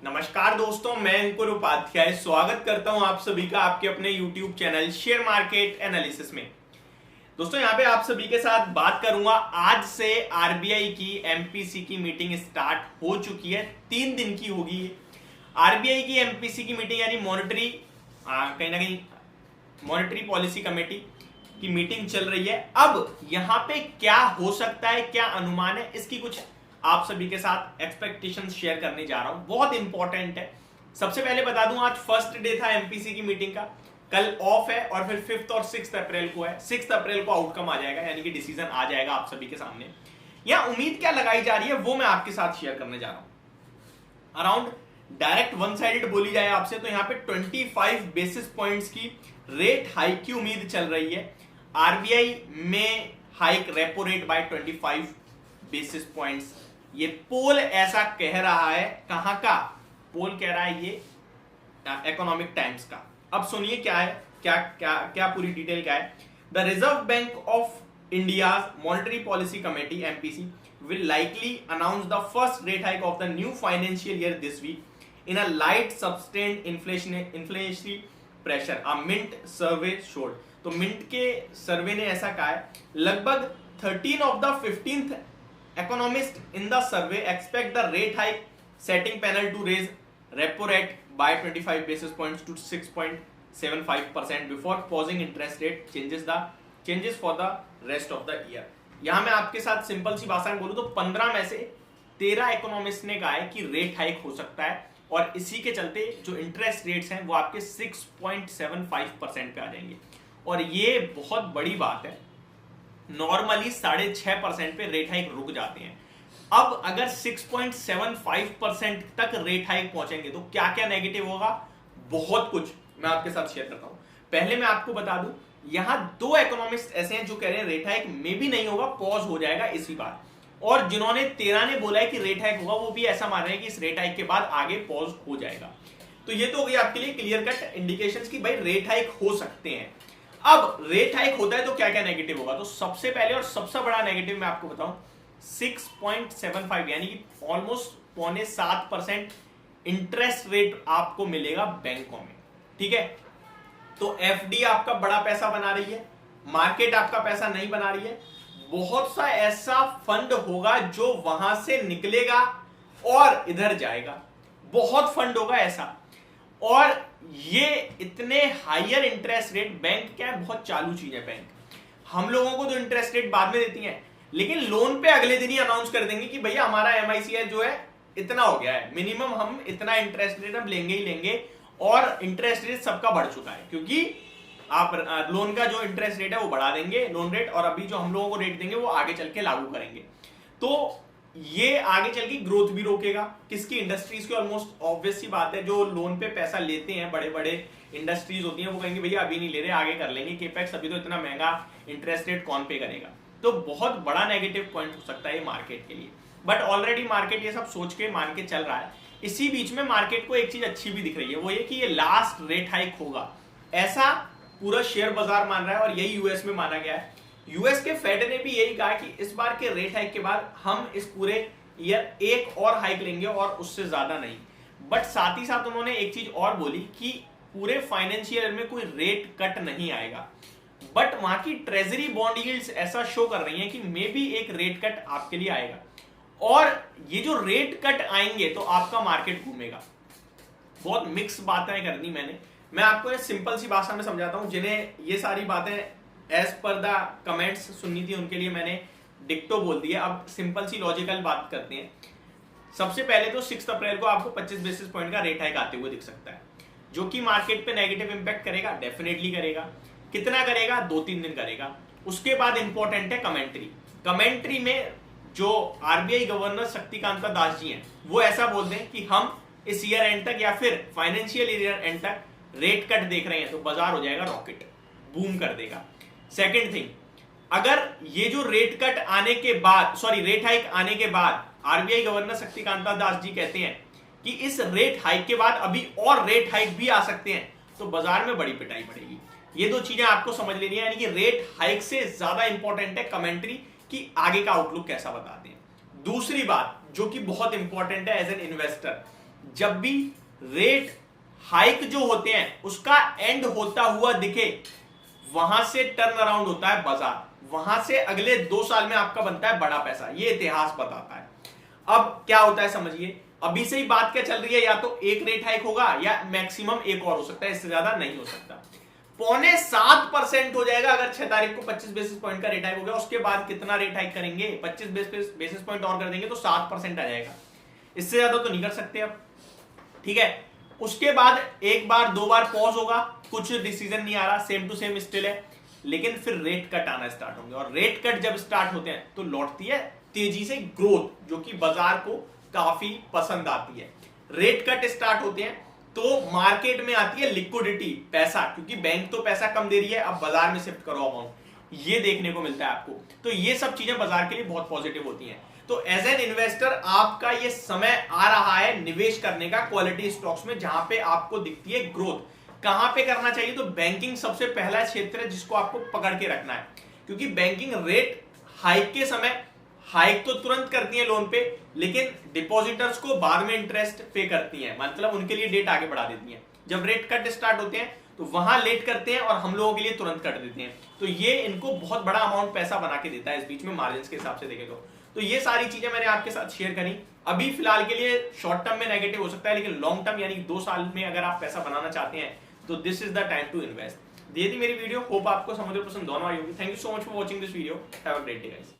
नमस्कार दोस्तों, मैं अंकुर उपाध्याय स्वागत करता हूं आप सभी का आपके अपने YouTube channel share market analysis में। दोस्तों यहां पे आप सभी के साथ बात करूंगा। आज से आरबीआई की एमपीसी की मीटिंग स्टार्ट हो चुकी है, 3 दिन की होगी ये। आरबीआई की एमपीसी की मीटिंग यानी कहीं ना कहीं मॉनेटरी पॉलिसी कमेटी की मीटिंग चल रही है। अब यहां पे क्या हो सकता है, क्या अनुमान है, इसकी कुछ आप सभी के साथ एक्सपेक्टेशन शेयर करने जा रहा हूं। बहुत इंपॉर्टेंट है। सबसे पहले बता दूं, आज फर्स्ट डे था एमपीसी की मीटिंग का, कल ऑफ है और फिर 5 और 6 अप्रैल को है। 6 अप्रैल को आउटकम आ जाएगा, यानी कि डिसीजन आ जाएगा आप सभी के सामने। यहां उम्मीद क्या लगाई जा रही है वो मैं आपके साथ शेयर करने जा रहा हूं। अराउंड डायरेक्ट वन साइडेड बोली जाए आपसे तो यहां पे 25 बेसिस पॉइंट्स की रेट हाइक की उम्मीद चल रही है। आरबीआई में hike repo rate by 25 basis points, ये पोल ऐसा कह रहा है। कहां का पोल कह रहा है? ये इकोनॉमिक टाइम्स का। अब सुनिए क्या है, क्या क्या क्या पूरी डिटेल क्या है। The reserve bank of India monetary policy committee MPC will likely announce the first rate hike of the new financial year this week in a light sustained inflationary pressure, a Mint survey showed। तो mint के सर्वे ने ऐसा कहा है। लगभग 13 of the 15th economists in the survey expect the rate hike setting panel to raise repo rate by 25 basis points to 6.75% before pausing interest rate changes for the rest of the year। यहां मैं आपके साथ simple सी भाषा में बोलूं तो 15 में से 13 इकोनॉमिस्ट ने कहा है कि रेट हाइक हो सकता है और इसी के चलते जो इंटरेस्ट रेट्स हैं वो आपके 6.75% पे आ जाएंगे। और ये बहुत बड़ी बात है। नॉर्मली 6.5% पे रेट हाइक रुक जाते हैं। अब अगर 6.75% तक रेट हाइक पहुंचेंगे तो क्या क्या नेगेटिव होगा, बहुत कुछ मैं आपके साथ शेयर करता हूं। पहले मैं आपको बता दूं, यहां 2 इकोनॉमिस्ट ऐसे हैं जो कह रहे हैं रेट हाइक में भी नहीं होगा, पॉज हो जाएगा इसी बार। और जिन्होंने 13 ने बोला है कि रेट हाइक होगा, वो भी ऐसा मान रहे हैं कि इस रेट हाइक के बाद आगे पॉज हो जाएगा। तो ये तो हो गई आपके लिए क्लियर कट इंडिकेशंस कि भाई रेट हाइक हो सकते हैं। अब रेट हाइक होता है तो क्या क्या नेगेटिव होगा, तो सबसे पहले और सबसे बड़ा नेगेटिव मैं आपको बताऊं, 6.75 यानी कि ऑलमोस्ट 6.25% इंटरेस्ट रेट आपको मिलेगा बैंकों में। ठीक है, तो एफडी आपका बड़ा पैसा बना रही है, मार्केट आपका पैसा नहीं बना रही है। बहुत सा ऐसा फंड होगा जो वहां से निकलेगा और इधर जाएगा, बहुत फंड होगा ऐसा। और ये इतने हायर इंटरेस्ट रेट, बैंक क्या है, बहुत चालू चीज है बैंक। हम लोगों को तो इंटरेस्ट रेट बाद में देती है, लेकिन लोन पे अगले दिन ही अनाउंस कर देंगे कि भैया हमारा एमआईसीएल जो है इतना हो गया है, मिनिमम हम इतना इंटरेस्ट रेट अब लेंगे ही लेंगे। और इंटरेस्ट रेट सबका बढ़ चुका है क्योंकि आप लोन का जो इंटरेस्ट रेट है वो बढ़ा देंगे, लोन रेट, और अभी जो हम लोगों को रेट देंगे वो आगे चल के लागू करेंगे। तो ये आगे चल के ग्रोथ भी रोकेगा किसकी, इंडस्ट्रीज की। ऑलमोस्ट ऑब्वियस सी बात है, जो लोन पे पैसा लेते हैं बड़े बड़े इंडस्ट्रीज होती हैं, वो कहेंगे भैया अभी नहीं ले रहे, आगे कर लेंगे केपेक्स, अभी तो इतना महंगा इंटरेस्ट रेट कौन पे करेगा। तो बहुत बड़ा नेगेटिव पॉइंट हो सकता है ये मार्केट के लिए। बट ऑलरेडी मार्केट ये सब सोच के मान के चल रहा है। इसी बीच में मार्केट को एक चीज अच्छी भी दिख रही है, वो ये कि ये लास्ट रेट हाइक होगा, ऐसा पूरा शेयर बाजार मान रहा है। और यही यूएस में माना गया है। यूएस के फेड ने भी यही कहा कि इस बार के रेट हाइक के बाद हम इस पूरे ईयर एक और हाइक लेंगे और उससे ज्यादा नहीं। बट साथ ही साथ उन्होंने एक चीज और बोली कि पूरे फाइनेंशियल ईयर में कोई रेट कट नहीं आएगा। बट वहां की ट्रेजरी बॉन्ड यील्ड्स ऐसा शो कर रही हैं कि मे बी एक रेट कट आपके लिए आएगा। और ये जो रेट कट आएंगे तो आपका मार्केट घूमेगा। बहुत मिक्स बातें करनी मैं आपको ये सिंपल सी भाषा में समझाता हूं। जिन्हें ये सारी बातें एज पर द कमेंट्स सुननी थी उनके लिए मैंने डिक्टो बोल दिया। अब सिंपल सी लॉजिकल बात करते हैं। सबसे पहले तो 6 अप्रैल को आपको 25 बेसिस पॉइंट का रेट हाइक आते हुए दिख सकता है, जो कि मार्केट पे नेगेटिव इंपैक्ट करेगा, डेफिनेटली करेगा। कितना करेगा? 2-3 दिन करेगा। उसके बाद इंपॉर्टेंट है कमेंट्री में जो आरबीआई गवर्नर शक्तिकांता दास जी हैं, वो ऐसा बोल दें कि हम इस ईयर एंड तक या फिर फाइनेंशियल ईयर एंड तक रेट कट देख रहे हैं, तो बाजार हो जाएगा रॉकेट, बूम कर देगा। सेकंड थिंग, अगर ये जो रेट हाइक आने के बाद आरबीआई गवर्नर शक्तिकांता दास जी कहते हैं कि इस रेट हाइक के बाद अभी और रेट हाइक भी आ सकते हैं, तो बाजार में बड़ी पिटाई पड़ेगी। ये 2 चीजें आपको समझ लेनी है, यानी कि रेट हाइक से ज्यादा इंपॉर्टेंट है कमेंट्री कि आगे का आउटलुक कैसा बताते हैं। दूसरी बात जो कि बहुत इंपॉर्टेंट है एज एन इन्वेस्टर, जब भी रेट हाइक जो होते हैं उसका एंड होता हुआ दिखे, वहां से टर्न अराउंड होता है बाजार, वहां से अगले 2 साल में आपका बनता है बड़ा पैसा। ये इतिहास बताता है। अब क्या होता है समझिए, अभी से ही बात क्या चल रही है, या तो एक रेट हाइक होगा या मैक्सिमम एक और हो सकता है, इससे ज्यादा नहीं हो सकता। 6.25% हो जाएगा अगर 6 तारीख को 25 बेसिस पॉइंट का रेट हाइक हो गया। उसके बाद कितना रेट हाइक करेंगे, 25 बेसिस पॉइंट और कर देंगे तो 7% आ जाएगा। इससे ज्यादा तो नहीं कर सकते अब, ठीक है। उसके बाद एक बार 2 बार पॉज होगा, कुछ डिसीजन नहीं आ रहा, सेम टू सेम स्टिल है, लेकिन फिर रेट कट आना स्टार्ट होंगे। और रेट कट जब स्टार्ट होते हैं तो लौटती है तेजी से ग्रोथ, जो कि बाजार को काफी पसंद आती है। रेट कट स्टार्ट होते हैं तो मार्केट में आती है लिक्विडिटी, पैसा, क्योंकि बैंक तो पैसा कम दे रही है, अब बाजार में शिफ्ट करो अमाउंट, ये देखने को मिलता है आपको। तो ये सब चीजें बाजार के लिए बहुत पॉजिटिव होती हैं। तो एज एन इन्वेस्टर आपका ये समय आ रहा है निवेश करने का क्वालिटी स्टॉक्स में, जहां पे आपको दिखती है ग्रोथ। कहां पे करना चाहिए, तो बैंकिंग सबसे पहला क्षेत्र है जिसको आपको पकड़ के रखना है, क्योंकि बैंकिंग रेट हाइक के समय हाइक तो तुरंत करती है लोन पे, लेकिन डिपॉजिटर्स को बाद में इंटरेस्ट पे करती है, मतलब उनके लिए डेट आगे बढ़ा देती है। जब रेट कट स्टार्ट होते हैं तो वहां लेट करते हैं और हम लोगों के लिए तुरंत कट देते हैं। तो ये इनको बहुत बड़ा अमाउंट पैसा बना के देता है इस बीच में, मार्जिन के हिसाब से देखें तो ये सारी चीजें मैंने आपके साथ शेयर करी। अभी फिलहाल के लिए शॉर्ट टर्म में नेगेटिव हो सकता है, लेकिन लॉन्ग टर्म यानी 2 साल में अगर आप पैसा बनाना चाहते हैं तो this is the time to invest. ये थी मेरी वीडियो, होप आपको समझ पसंद दोनों आई होगी। Thank you so much for watching this video, have a great day guys.